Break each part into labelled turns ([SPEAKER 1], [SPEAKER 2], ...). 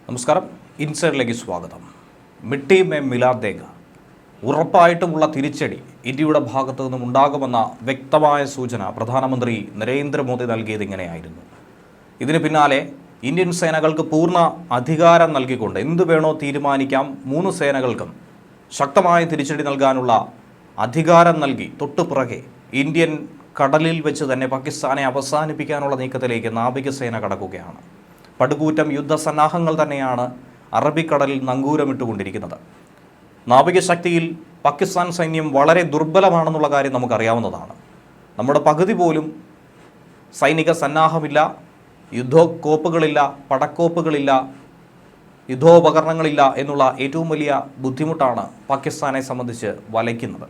[SPEAKER 1] നമസ്കാരം. ഇൻസൈഡിലേക്ക് സ്വാഗതം. മിട്ടി മേ മിലാദേഗ, ഉറപ്പായിട്ടുമുള്ള തിരിച്ചടി ഇന്ത്യയുടെ ഭാഗത്തു നിന്നും ഉണ്ടാകുമെന്ന വ്യക്തമായ സൂചന പ്രധാനമന്ത്രി നരേന്ദ്രമോദി നൽകിയത് ഇങ്ങനെയായിരുന്നു. ഇതിന് പിന്നാലെ ഇന്ത്യൻ സേനകൾക്ക് പൂർണ്ണ അധികാരം നൽകിക്കൊണ്ട് എന്തു വേണോ തീരുമാനിക്കാം, മൂന്ന് സേനകൾക്കും ശക്തമായ തിരിച്ചടി നൽകാനുള്ള അധികാരം നൽകി തൊട്ടുപിറകെ ഇന്ത്യൻ കടലിൽ വെച്ച് തന്നെ പാകിസ്ഥാനെ അവസാനിപ്പിക്കാനുള്ള നീക്കത്തിലേക്ക് നാവികസേന കടക്കുകയാണ്. പടുകൂറ്റം യുദ്ധസന്നാഹങ്ങൾ തന്നെയാണ് അറബിക്കടലിൽ നങ്കൂരമിട്ടുകൊണ്ടിരിക്കുന്നത്. നാവികശക്തിയിൽ പാകിസ്ഥാൻ സൈന്യം വളരെ ദുർബലമാണെന്നുള്ള കാര്യം നമുക്കറിയാവുന്നതാണ്. നമ്മുടെ പകുതി പോലും സൈനിക സന്നാഹമില്ല, യുദ്ധക്കോപ്പുകളില്ല, പടക്കോപ്പുകളില്ല, യുദ്ധോപകരണങ്ങളില്ല എന്നുള്ള ഏറ്റവും വലിയ ബുദ്ധിമുട്ടാണ് പാകിസ്ഥാനെ സംബന്ധിച്ച് വലയ്ക്കുന്നത്.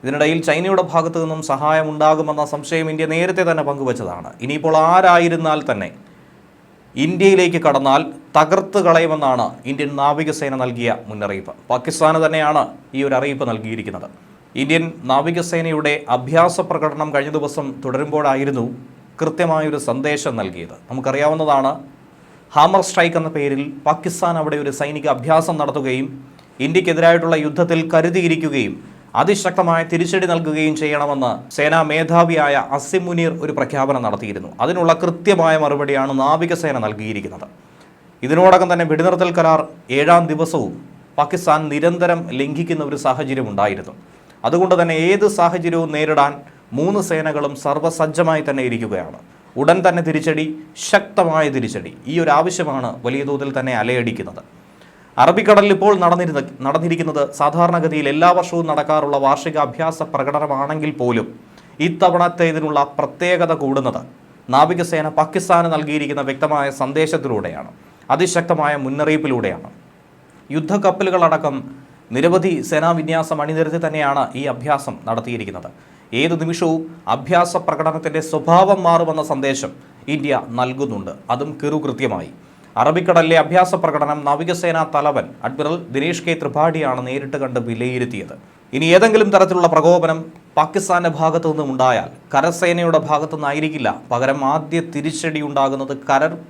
[SPEAKER 1] ഇതിനിടയിൽ ചൈനയുടെ ഭാഗത്തു നിന്നും സഹായമുണ്ടാകുമെന്ന സംശയം ഇന്ത്യ നേരത്തെ തന്നെ പങ്കുവച്ചതാണ്. ഇനിയിപ്പോൾ ആരായിരുന്നാൽ തന്നെ ഇന്ത്യയിലേക്ക് കടന്നാൽ തകർത്ത് കളയുമെന്നാണ് ഇന്ത്യൻ നാവികസേന നൽകിയ മുന്നറിയിപ്പ്. പാകിസ്ഥാന് തന്നെയാണ് ഈ ഒരു അറിയിപ്പ് നൽകിയിരിക്കുന്നത്. ഇന്ത്യൻ നാവികസേനയുടെ അഭ്യാസ പ്രകടനം കഴിഞ്ഞ ദിവസം തുടരുമ്പോഴായിരുന്നു കൃത്യമായൊരു സന്ദേശം നൽകിയത്. നമുക്കറിയാവുന്നതാണ്, ഹാമർ സ്ട്രൈക്ക് എന്ന പേരിൽ പാകിസ്ഥാൻ അവിടെ ഒരു സൈനിക അഭ്യാസം നടത്തുകയും ഇന്ത്യക്കെതിരായിട്ടുള്ള യുദ്ധത്തിൽ കരുതിയിരിക്കുകയും അതിശക്തമായ തിരിച്ചടി നൽകുകയും ചെയ്യണമെന്ന് സേനാ മേധാവിയായ അസിം മുനീർ ഒരു പ്രഖ്യാപനം നടത്തിയിരുന്നു. അതിനുള്ള കൃത്യമായ മറുപടിയാണ് നാവികസേന നൽകിയിരിക്കുന്നത്. ഇതിനോടകം തന്നെ വെടിനിർത്തൽ കരാർ 7ാം ദിവസവും പാകിസ്ഥാൻ നിരന്തരം ലംഘിക്കുന്ന ഒരു സാഹചര്യം ഉണ്ടായിരുന്നു. അതുകൊണ്ട് തന്നെ ഏത് സാഹചര്യവും നേരിടാൻ മൂന്ന് സേനകളും സർവ്വസജ്ജമായി തന്നെ ഇരിക്കുകയാണ്. ഉടൻ തന്നെ തിരിച്ചടി, ശക്തമായ തിരിച്ചടി, ഈ ഒരു ആവശ്യമാണ് വലിയ തോതിൽ തന്നെ അലയടിക്കുന്നത്. അറബിക്കടലിൽ ഇപ്പോൾ നടന്നിരിക്കുന്നത് സാധാരണഗതിയിൽ എല്ലാ വർഷവും നടക്കാറുള്ള വാർഷിക അഭ്യാസ പ്രകടനമാണെങ്കിൽ പോലും ഇത്തവണത്തെ ഇതിനുള്ള പ്രത്യേകത കൂടുന്നത് നാവികസേന പാകിസ്ഥാന് നൽകിയിരിക്കുന്ന വ്യക്തമായ സന്ദേശത്തിലൂടെയാണ്, അതിശക്തമായ മുന്നറിയിപ്പിലൂടെയാണ്. യുദ്ധക്കപ്പലുകളടക്കം നിരവധി സേനാവിന്യാസം അണിനിരത്തി തന്നെയാണ് ഈ അഭ്യാസം നടത്തിയിരിക്കുന്നത്. ഏതു നിമിഷവും അഭ്യാസ പ്രകടനത്തിൻ്റെ സ്വഭാവം മാറുമെന്ന സന്ദേശം ഇന്ത്യ നൽകുന്നുണ്ട്, അതും കൃത്യമായി. അറബിക്കടലിലെ അഭ്യാസ പ്രകടനം നാവികസേനാ തലവൻ അഡ്മിറൽ ദിനേഷ് കെ ത്രിപാഠിയാണ് നേരിട്ട് കണ്ട് വിലയിരുത്തിയത്. ഇനി ഏതെങ്കിലും തരത്തിലുള്ള പ്രകോപനം പാകിസ്ഥാന്റെ ഭാഗത്തു നിന്നും ഉണ്ടായാൽ കരസേനയുടെ ഭാഗത്തു നിന്നായിരിക്കില്ല, പകരം ആദ്യ തിരിച്ചടി ഉണ്ടാകുന്നത്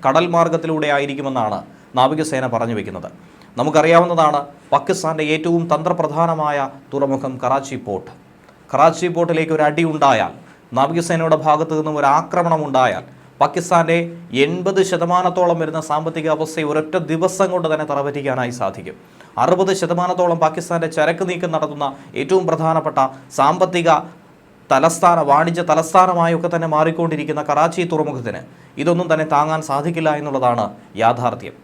[SPEAKER 1] കടൽ മാർഗത്തിലൂടെ ആയിരിക്കുമെന്നാണ് നാവികസേന പറഞ്ഞു വെക്കുന്നത്. നമുക്കറിയാവുന്നതാണ്, പാകിസ്ഥാന്റെ ഏറ്റവും തന്ത്രപ്രധാനമായ തുറമുഖം കറാച്ചി പോർട്ടിലേക്ക് ഒരു അടി ഉണ്ടായാൽ, നാവികസേനയുടെ ഭാഗത്തു നിന്നും ഒരു ആക്രമണം ഉണ്ടായാൽ പാകിസ്ഥാന്റെ 80% വരുന്ന സാമ്പത്തിക അവസ്ഥയെ ഒരൊറ്റ ദിവസം കൊണ്ട് തന്നെ തറപറ്റിക്കാനായി സാധിക്കും. 60% പാകിസ്ഥാന്റെ ചരക്ക് നീക്കം നടത്തുന്ന ഏറ്റവും പ്രധാനപ്പെട്ട സാമ്പത്തിക വാണിജ്യ തലസ്ഥാനമായൊക്കെ തന്നെ മാറിക്കൊണ്ടിരിക്കുന്ന കറാച്ചി തുറമുഖത്തിന് ഇതൊന്നും തന്നെ താങ്ങാൻ സാധിക്കില്ല എന്നുള്ളതാണ് യാഥാർത്ഥ്യം.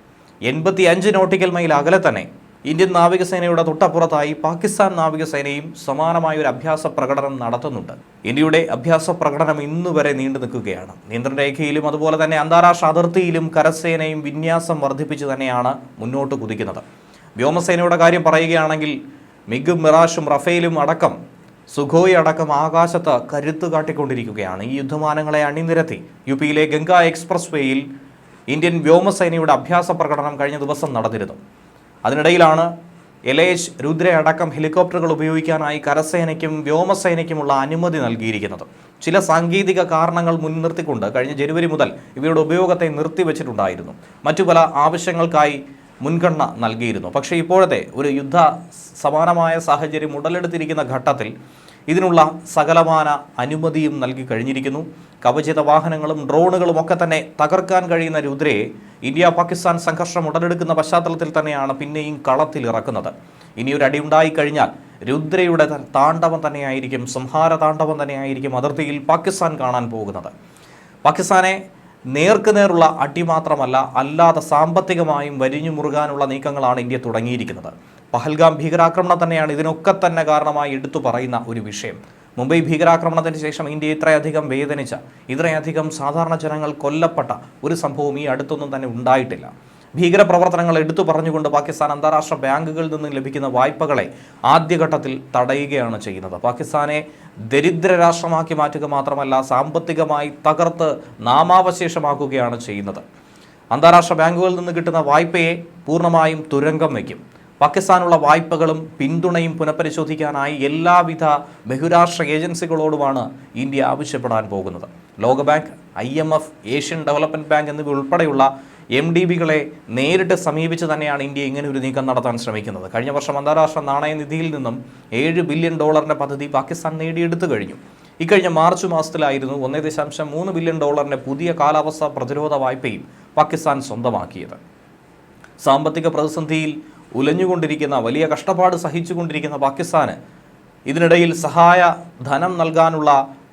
[SPEAKER 1] 85 നോട്ടിക്കൽ മൈൽ അകലെ തന്നെ ഇന്ത്യൻ നാവികസേനയുടെ തൊട്ടപ്പുറത്തായി പാകിസ്ഥാൻ നാവികസേനയും സമാനമായ ഒരു അഭ്യാസ പ്രകടനം നടത്തുന്നുണ്ട്. ഇന്ത്യയുടെ അഭ്യാസ പ്രകടനം ഇന്നുവരെ നീണ്ടു നിൽക്കുകയാണ്. നിയന്ത്രണ രേഖയിലും അതുപോലെ തന്നെ അന്താരാഷ്ട്ര അതിർത്തിയിലും കരസേനയും വിന്യാസം വർദ്ധിപ്പിച്ച് തന്നെയാണ് മുന്നോട്ട് കുതിക്കുന്നത്. വ്യോമസേനയുടെ കാര്യം പറയുകയാണെങ്കിൽ മിഗ്, മിറാഷും റഫേലും അടക്കം, സുഖോയ് അടക്കം ആകാശത്ത് കരുത്ത് കാട്ടിക്കൊണ്ടിരിക്കുകയാണ്. ഈ യുദ്ധമാനങ്ങളെ അണിനിരത്തി യുപിയിലെ ഗംഗ എക്സ്പ്രസ് വേയിൽ ഇന്ത്യൻ വ്യോമസേനയുടെ അഭ്യാസ പ്രകടനം കഴിഞ്ഞ ദിവസം നടന്നിരുന്നു. അതിനിടയിലാണ് LH രുദ്ര അടക്കം ഹെലികോപ്റ്ററുകൾ ഉപയോഗിക്കാനായി കരസേനയ്ക്കും വ്യോമസേനയ്ക്കുമുള്ള അനുമതി നൽകിയിരിക്കുന്നത്. ചില സാങ്കേതിക കാരണങ്ങൾ മുൻനിർത്തിക്കൊണ്ട് കഴിഞ്ഞ ജനുവരി മുതൽ ഇവയുടെ ഉപയോഗത്തെ നിർത്തിവെച്ചിട്ടുണ്ടായിരുന്നു. മറ്റു പല ആവശ്യങ്ങൾക്കായി മുൻഗണന നൽകിയിരുന്നു. പക്ഷേ ഇപ്പോഴത്തെ ഒരു യുദ്ധ സമാനമായ സാഹചര്യം ഉടലെടുത്തിരിക്കുന്ന ഘട്ടത്തിൽ ഇതിനുള്ള സകലമാന അനുമതിയും നൽകി കഴിഞ്ഞിരിക്കുന്നു. കവചിത വാഹനങ്ങളും ഡ്രോണുകളും ഒക്കെ തന്നെ തകർക്കാൻ കഴിയുന്ന രുദ്രയെ ഇന്ത്യ പാകിസ്ഥാൻ സംഘർഷം ഉടലെടുക്കുന്ന പശ്ചാത്തലത്തിൽ തന്നെയാണ് പിന്നെയും കളത്തിൽ ഇറക്കുന്നത്. ഇനിയൊരു അടി ഉണ്ടായിക്കഴിഞ്ഞാൽ രുദ്രയുടെ താണ്ഡവം തന്നെയായിരിക്കും, സംഹാര താണ്ഡവം തന്നെയായിരിക്കും അതിർത്തിയിൽ പാകിസ്ഥാൻ കാണാൻ പോകുന്നത്. പാകിസ്ഥാനെ നേർക്കുനേറുള്ള അടി മാത്രമല്ല, അല്ലാതെ സാമ്പത്തികമായും വരിഞ്ഞു മുറുകാനുള്ള നീക്കങ്ങളാണ് ഇന്ത്യ തുടങ്ങിയിരിക്കുന്നത്. പഹൽഗാം ഭീകരാക്രമണം തന്നെയാണ് ഇതിനൊക്കെ തന്നെ കാരണമായി എടുത്തു പറയുന്ന ഒരു വിഷയം. മുംബൈ ഭീകരാക്രമണത്തിന് ശേഷം ഇന്ത്യ ഇത്രയധികം വേദനിച്ച, ഇത്രയധികം സാധാരണ ജനങ്ങൾ കൊല്ലപ്പെട്ട ഒരു സംഭവം ഈ അടുത്തൊന്നും തന്നെ ഉണ്ടായിട്ടില്ല. ഭീകരപ്രവർത്തനങ്ങൾ എടുത്തു പറഞ്ഞുകൊണ്ട് പാകിസ്ഥാൻ അന്താരാഷ്ട്ര ബാങ്കുകളിൽ നിന്ന് ലഭിക്കുന്ന വായ്പകളെ ആദ്യഘട്ടത്തിൽ തടയുകയാണ് ചെയ്യുന്നത്. പാകിസ്ഥാനെ ദരിദ്ര രാഷ്ട്രമാക്കി മാറ്റുക മാത്രമല്ല, സാമ്പത്തികമായി തകർത്ത് നാമാവശേഷമാക്കുകയാണ് ചെയ്യുന്നത്. അന്താരാഷ്ട്ര ബാങ്കുകളിൽ നിന്ന് കിട്ടുന്ന വായ്പയെ പൂർണ്ണമായും തുരങ്കം വയ്ക്കും. പാകിസ്ഥാനുള്ള വായ്പകളും പിന്തുണയും പുനഃപരിശോധിക്കാനായി എല്ലാവിധ ബഹുരാഷ്ട്ര ഏജൻസികളോടുമാണ് ഇന്ത്യ ആവശ്യപ്പെടാൻ പോകുന്നത്. ലോകബാങ്ക്, IMF, ഏഷ്യൻ ഡെവലപ്മെൻറ്റ് ബാങ്ക് എന്നിവ ഉൾപ്പെടെയുള്ള MDBകളെ നേരിട്ട് സമീപിച്ച് തന്നെയാണ് ഇന്ത്യ ഇങ്ങനെ ഒരു നീക്കം നടത്താൻ ശ്രമിക്കുന്നത്. കഴിഞ്ഞ വർഷം അന്താരാഷ്ട്ര നാണയനിധിയിൽ നിന്നും $7 ബില്യൺ പദ്ധതി പാകിസ്ഥാൻ നേടിയെടുത്തു കഴിഞ്ഞു. ഇക്കഴിഞ്ഞ മാർച്ച് മാസത്തിലായിരുന്നു $1.3 ബില്യൺ പുതിയ കാലാവസ്ഥാ പ്രതിരോധ വായ്പയും പാകിസ്ഥാൻ സ്വന്തമാക്കിയത്. സാമ്പത്തിക പ്രതിസന്ധിയിൽ ഉലഞ്ഞുകൊണ്ടിരിക്കുന്ന, വലിയ കഷ്ടപ്പാട് സഹിച്ചുകൊണ്ടിരിക്കുന്ന പാകിസ്ഥാന് ഇതിനിടയിൽ സഹായ ധനം നൽകാനുള്ള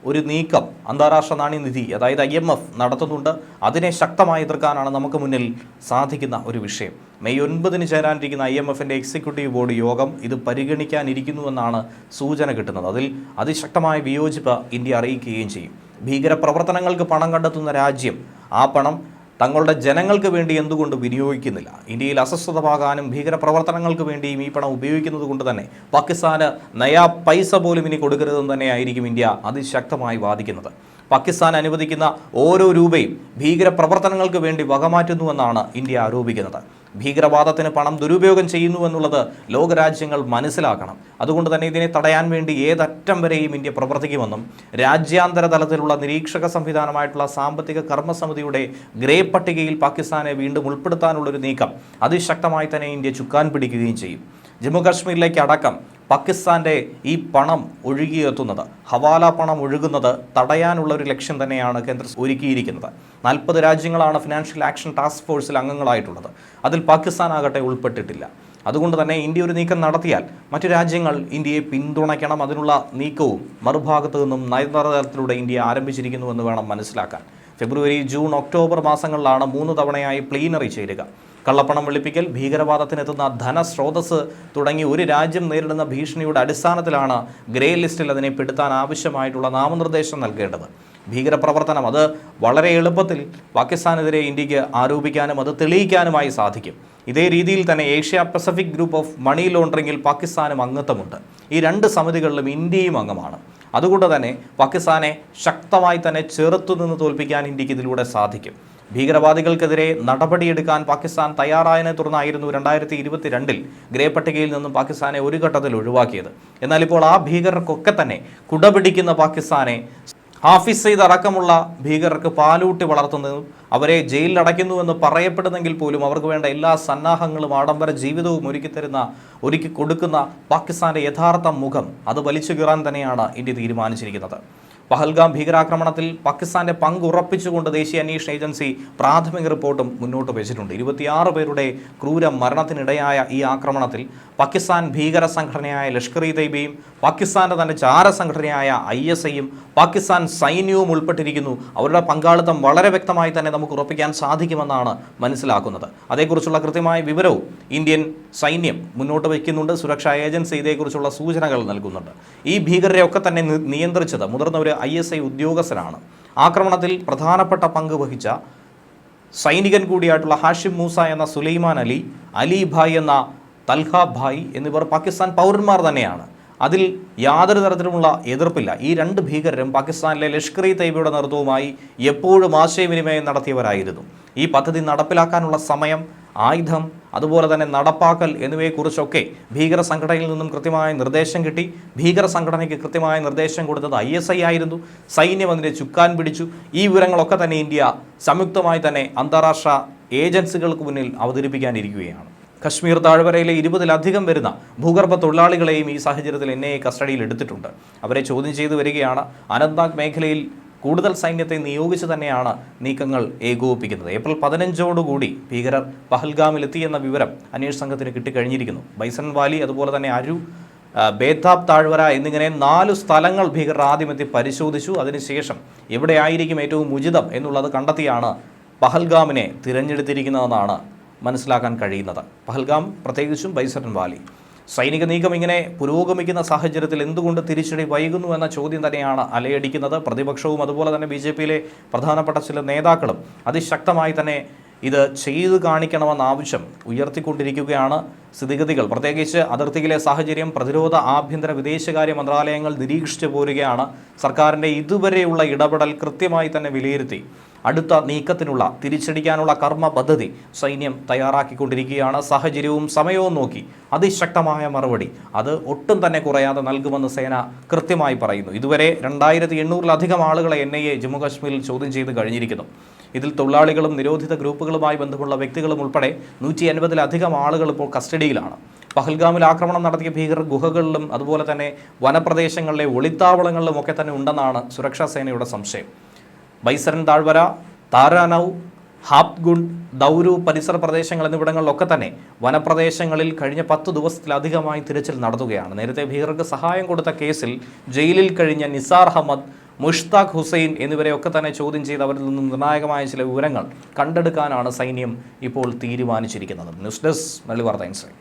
[SPEAKER 1] ഒരു നീക്കം അന്താരാഷ്ട്ര നാണയനിധി അതായത് IMF നടത്തുന്നുണ്ട്. അതിനെ ശക്തമായി എതിർക്കാനാണ് നമുക്ക് മുന്നിൽ സാധിക്കുന്ന ഒരു വിഷയം. മെയ് 9 ചേരാനിരിക്കുന്ന IMFന്റെ എക്സിക്യൂട്ടീവ് ബോർഡ് യോഗം ഇത് പരിഗണിക്കാനിരിക്കുന്നുവെന്നാണ് സൂചന കിട്ടുന്നത്. അതിൽ അതിശക്തമായ വിയോജിപ്പ് ഇന്ത്യ അറിയിക്കുകയും ചെയ്യും. ഭീകരപ്രവർത്തനങ്ങൾക്ക് പണം കണ്ടെത്തുന്ന രാജ്യം ആ പണം തങ്ങളുടെ ജനങ്ങൾക്ക് വേണ്ടി എന്തുകൊണ്ട് വിനിയോഗിക്കുന്നില്ല? ഇന്ത്യയിൽ അസ്വസ്ഥത പാകാനും ഭീകരപ്രവർത്തനങ്ങൾക്ക് വേണ്ടിയും ഈ പണം ഉപയോഗിക്കുന്നത് കൊണ്ട് തന്നെ പാകിസ്ഥാന് നയാ പൈസ പോലും ഇനി കൊടുക്കരുതെന്ന് തന്നെയായിരിക്കും ഇന്ത്യ അതിശക്തമായി വാദിക്കുന്നത്. പാകിസ്ഥാൻ അനുവദിക്കുന്ന ഓരോ രൂപയും ഭീകരപ്രവർത്തനങ്ങൾക്ക് വേണ്ടി വകമാറ്റുന്നുവെന്നാണ് ഇന്ത്യ ആരോപിക്കുന്നത്. ഭീകരവാദത്തിന് പണം ദുരുപയോഗം ചെയ്യുന്നുവെന്നുള്ളത് ലോകരാജ്യങ്ങൾ മനസ്സിലാക്കണം. അതുകൊണ്ട് തന്നെ ഇതിനെ തടയാൻ വേണ്ടി ഏതറ്റം വരെയും ഇന്ത്യ പ്രവർത്തിക്കുമെന്നും രാജ്യാന്തര തലത്തിലുള്ള നിരീക്ഷക സംവിധാനമായിട്ടുള്ള സാമ്പത്തിക കർമ്മസമിതിയുടെ ഗ്രേ പട്ടികയിൽ പാകിസ്ഥാനെ വീണ്ടും ഉൾപ്പെടുത്താനുള്ളൊരു നീക്കം അതിശക്തമായി തന്നെ ഇന്ത്യ ചുക്കാൻ പിടിക്കുകയും ചെയ്യും. ജമ്മു കാശ്മീരിലേക്ക് അടക്കം പാകിസ്ഥാൻ്റെ ഈ പണം ഒഴുകിയെത്തുന്നത്, ഹവാല പണം ഒഴുകുന്നത് തടയാനുള്ള ഒരു ലക്ഷ്യം തന്നെയാണ് കേന്ദ്രം ഒരുക്കിയിരിക്കുന്നത്. 40 രാജ്യങ്ങളാണ് ഫിനാൻഷ്യൽ ആക്ഷൻ ടാസ്ക് ഫോഴ്സിൽ അംഗങ്ങളായിട്ടുള്ളത്. അതിൽ പാകിസ്ഥാൻ ആകട്ടെ ഉൾപ്പെട്ടിട്ടില്ല. അതുകൊണ്ട് തന്നെ ഇന്ത്യ ഒരു നീക്കം നടത്തിയാൽ മറ്റു രാജ്യങ്ങൾ ഇന്ത്യയെ പിന്തുണയ്ക്കണം. അതിനുള്ള നീക്കവും മറുഭാഗത്തു നിന്നും നയതന്ത്ര തലത്തിലൂടെ ഇന്ത്യ ആരംഭിച്ചിരിക്കുന്നുവെന്ന് വേണം മനസ്സിലാക്കാൻ. ഫെബ്രുവരി, ജൂൺ, ഒക്ടോബർ മാസങ്ങളിലാണ് 3 തവണയായി പ്ലീനറി ചേരുക. കള്ളപ്പണം വെളുപ്പിക്കൽ, ഭീകരവാദത്തിനെത്തുന്ന ധനസ്രോതസ് തുടങ്ങി ഒരു രാജ്യം നേരിടുന്ന ഭീഷണിയുടെ അടിസ്ഥാനത്തിലാണ് ഗ്രേ ലിസ്റ്റിൽ അതിനെ പെടുത്താൻ ആവശ്യമായിട്ടുള്ള നാമനിർദ്ദേശം നൽകേണ്ടത്. ഭീകരപ്രവർത്തനം അത് വളരെ എളുപ്പത്തിൽ പാകിസ്ഥാനെതിരെ ഇന്ത്യക്ക് ആരോപിക്കാനും അത് തെളിയിക്കാനുമായി സാധിക്കും. ഇതേ രീതിയിൽ തന്നെ Asia Pacific group of money ലോണ്ടറിങ്ങിൽ പാകിസ്ഥാനും അംഗത്വമുണ്ട്. ഈ 2 സമിതികളിലും ഇന്ത്യയും അംഗമാണ്. അതുകൊണ്ട് തന്നെ പാകിസ്ഥാനെ ശക്തമായി തന്നെ ചെറുത്തുനിന്ന് തോൽപ്പിക്കാൻ ഇന്ത്യക്ക് ഇതിലൂടെ സാധിക്കും. ഭീകരവാദികൾക്കെതിരെ നടപടിയെടുക്കാൻ പാകിസ്ഥാൻ തയ്യാറായതിനെ തുടർന്നായിരുന്നു 2022 ഗ്രേ പട്ടികയിൽ നിന്നും പാകിസ്ഥാനെ ഒരു ഘട്ടത്തിൽ ഒഴിവാക്കിയത്. എന്നാൽ ഇപ്പോൾ ആ ഭീകരർക്കൊക്കെ തന്നെ കുടപിടിക്കുന്ന പാകിസ്ഥാനെ ഹാഫിസ് സയ്യിദ് അടക്കമുള്ള ഭീകരർക്ക് പാലൂട്ടി വളർത്തുന്നതും അവരെ ജയിലിലടയ്ക്കുന്നുവെന്ന് പറയപ്പെടുന്നെങ്കിൽ പോലും അവർക്ക് വേണ്ട എല്ലാ സന്നാഹങ്ങളും ആഡംബര ജീവിതവും ഒരുക്കി കൊടുക്കുന്ന പാകിസ്ഥാന്റെ യഥാർത്ഥ മുഖം അത് വലിച്ചു കീറാൻ തന്നെയാണ് ഇന്ത്യ തീരുമാനിച്ചിരിക്കുന്നത്. പഹൽഗാം ഭീകരാക്രമണത്തിൽ പാകിസ്ഥാന്റെ പങ്ക് ഉറപ്പിച്ചുകൊണ്ട് ദേശീയ അന്വേഷണ ഏജൻസി പ്രാഥമിക റിപ്പോർട്ടും മുന്നോട്ട് വെച്ചിട്ടുണ്ട്. 26 പേരുടെ ക്രൂര മരണത്തിനിടയായ ഈ ആക്രമണത്തിൽ പാകിസ്ഥാൻ ഭീകര സംഘടനയായ ലഷ്കർ-ഇ തയ്ബയും പാകിസ്ഥാന്റെ തന്നെ ചാര സംഘടനയായ ISIയും പാകിസ്ഥാൻ സൈന്യവും ഉൾപ്പെട്ടിരിക്കുന്നു. അവരുടെ പങ്കാളിത്തം വളരെ വ്യക്തമായി തന്നെ നമുക്ക് ഉറപ്പിക്കാൻ സാധിക്കുമെന്നാണ് മനസ്സിലാക്കുന്നത്. അതേക്കുറിച്ചുള്ള കൃത്യമായ വിവരവും ഇന്ത്യൻ സൈന്യം മുന്നോട്ട് വയ്ക്കുന്നുണ്ട്. സുരക്ഷാ ഏജൻസി ഇതേക്കുറിച്ചുള്ള സൂചനകൾ നൽകുന്നുണ്ട്. ഈ ഭീകരരെയൊക്കെ തന്നെ നിയന്ത്രിച്ചത് മുതിർന്ന ഒരു ISI ഉദ്യോഗസ്ഥനാണ്. ആക്രമണത്തിൽ പ്രധാനപ്പെട്ട പങ്ക് വഹിച്ച സൈനികൻ കൂടിയായിട്ടുള്ള ഹാഷിം മൂസ എന്ന സുലൈമാൻ അലി ഭായ് എന്ന തൽഹ ഭായ് എന്നിവർ പാകിസ്ഥാൻ പൗരന്മാർ തന്നെയാണ്. അതിൽ യാതൊരു തരത്തിലുമുള്ള എതിർപ്പില്ല. ഈ 2 ഭീകരരും പാകിസ്ഥാനിലെ ലഷ്കർ-ഇ തയ്ബയുടെ നേതൃത്വവുമായി എപ്പോഴും ആശയവിനിമയം നടത്തിയവരായിരുന്നു. ഈ പദ്ധതി നടപ്പിലാക്കാനുള്ള സമയം, ആയുധം, അതുപോലെ തന്നെ നടപ്പാക്കൽ എന്നിവയെക്കുറിച്ചൊക്കെ ഭീകര സംഘടനയിൽ നിന്നും കൃത്യമായ നിർദ്ദേശം കിട്ടി. ഭീകര സംഘടനയ്ക്ക് കൃത്യമായ നിർദ്ദേശം കൊടുത്തത് ISI ആയിരുന്നു. സൈന്യം അതിനെ ചുക്കാൻ പിടിച്ചു. ഈ വിവരങ്ങളൊക്കെ തന്നെ ഇന്ത്യ സംയുക്തമായി തന്നെ അന്താരാഷ്ട്ര ഏജൻസികൾക്ക് മുന്നിൽ അവതരിപ്പിക്കാനിരിക്കുകയാണ്. കശ്മീർ താഴ്വരയിലെ 20-ലധികം വരുന്ന ഭൂഗർഭ തൊഴിലാളികളെയും ഈ സാഹചര്യത്തിൽ NIA കസ്റ്റഡിയിൽ എടുത്തിട്ടുണ്ട്. അവരെ ചോദ്യം ചെയ്തു വരികയാണ്. അനന്ത്നാഗ് മേഖലയിൽ കൂടുതൽ സൈന്യത്തെ നിയോഗിച്ച് തന്നെയാണ് നീക്കങ്ങൾ ഏകോപിപ്പിക്കുന്നത്. ഏപ്രിൽ 15 ഭീകരർ പഹൽഗാമിലെത്തിയെന്ന വിവരം അന്വേഷണ സംഘത്തിന് കിട്ടിക്കഴിഞ്ഞിരിക്കുന്നു. ബൈസൺ വാലി, അതുപോലെ തന്നെ അരു, ബേതാബ് താഴ്വര എന്നിങ്ങനെ 4 സ്ഥലങ്ങൾ ഭീകരർ ആദ്യമെത്തി പരിശോധിച്ചു. അതിനുശേഷം എവിടെയായിരിക്കും ഏറ്റവും ഉചിതം എന്നുള്ളത് കണ്ടെത്തിയാണ് പഹൽഗാമിനെ തിരഞ്ഞെടുത്തിരിക്കുന്നതെന്നാണ് മനസ്സിലാക്കാൻ കഴിയുന്നത്. പഹൽഗാം പ്രത്യേകിച്ചും ബൈസൺ വാലി. സൈനിക നീക്കം ഇങ്ങനെ പുരോഗമിക്കുന്ന സാഹചര്യത്തിൽ എന്തുകൊണ്ട് തിരിച്ചടി വൈകുന്നു എന്ന ചോദ്യം തന്നെയാണ് അലയടിക്കുന്നത്. പ്രതിപക്ഷവും അതുപോലെ തന്നെ BJPയിലെ പ്രധാനപ്പെട്ട ചില നേതാക്കളും അതിശക്തമായി തന്നെ ഇത് ചെയ്തു കാണിക്കണമെന്ന ആവശ്യം ഉയർത്തിക്കൊണ്ടിരിക്കുകയാണ്. സ്ഥിതിഗതികൾ, പ്രത്യേകിച്ച് അതിർത്തിയിലെ സാഹചര്യം പ്രതിരോധ, ആഭ്യന്തര, വിദേശകാര്യ മന്ത്രാലയങ്ങൾ നിരീക്ഷിച്ചു പോരുകയാണ്. സർക്കാരിൻ്റെ ഇതുവരെയുള്ള ഇടപെടൽ കൃത്യമായി തന്നെ വിലയിരുത്തി അടുത്ത നീക്കത്തിനുള്ള തിരിച്ചടിക്കാനുള്ള കർമ്മ പദ്ധതി സൈന്യം തയ്യാറാക്കിക്കൊണ്ടിരിക്കുകയാണ്. സാഹചര്യവും സമയവും നോക്കി അതിശക്തമായ മറുപടി അത് ഒട്ടും തന്നെ കുറയാതെ നൽകുമെന്ന് സേന കൃത്യമായി പറയുന്നു. ഇതുവരെ 2800-ലധികം ആളുകളെ NIA ജമ്മുകാശ്മീരിൽ ചോദ്യം ചെയ്ത് കഴിഞ്ഞിരിക്കുന്നു. ഇതിൽ തൊഴിലാളികളും നിരോധിത ഗ്രൂപ്പുകളുമായി ബന്ധമുള്ള വ്യക്തികളും ഉൾപ്പെടെ 150-ലധികം ആളുകൾ ഇപ്പോൾ കസ്റ്റഡിയിലാണ്. പഹൽഗാമിൽ ആക്രമണം നടത്തിയ ഭീകരർ ഗുഹകളിലും അതുപോലെ തന്നെ വനപ്രദേശങ്ങളിലെ ഒളിത്താവളങ്ങളിലും ഒക്കെ തന്നെ ഉണ്ടെന്നാണ് സുരക്ഷാ സേനയുടെ സംശയം. ബൈസരൻ താഴ്വര, താരാനൌ, ഹാപ്ഗുണ്ട്, ദൗരു പരിസര പ്രദേശങ്ങൾ എന്നിവിടങ്ങളിലൊക്കെ തന്നെ വനപ്രദേശങ്ങളിൽ കഴിഞ്ഞ 10 ദിവസത്തിലധികമായി തിരച്ചിൽ നടത്തുകയാണ്. നേരത്തെ ഭീകരർക്ക് സഹായം കൊടുത്ത കേസിൽ ജയിലിൽ കഴിഞ്ഞ നിസാർ അഹമ്മദ്, മുഷ്താഖ് ഹുസൈൻ എന്നിവരെയൊക്കെ തന്നെ ചോദ്യം ചെയ്ത് അവരിൽ നിന്നും നിർണായകമായ ചില വിവരങ്ങൾ കണ്ടെടുക്കാനാണ് സൈന്യം ഇപ്പോൾ തീരുമാനിച്ചിരിക്കുന്നത്. ന്യൂസ് ഡെസ്ക് മലയാളി വാർത്ത ഇൻസൈഡ്.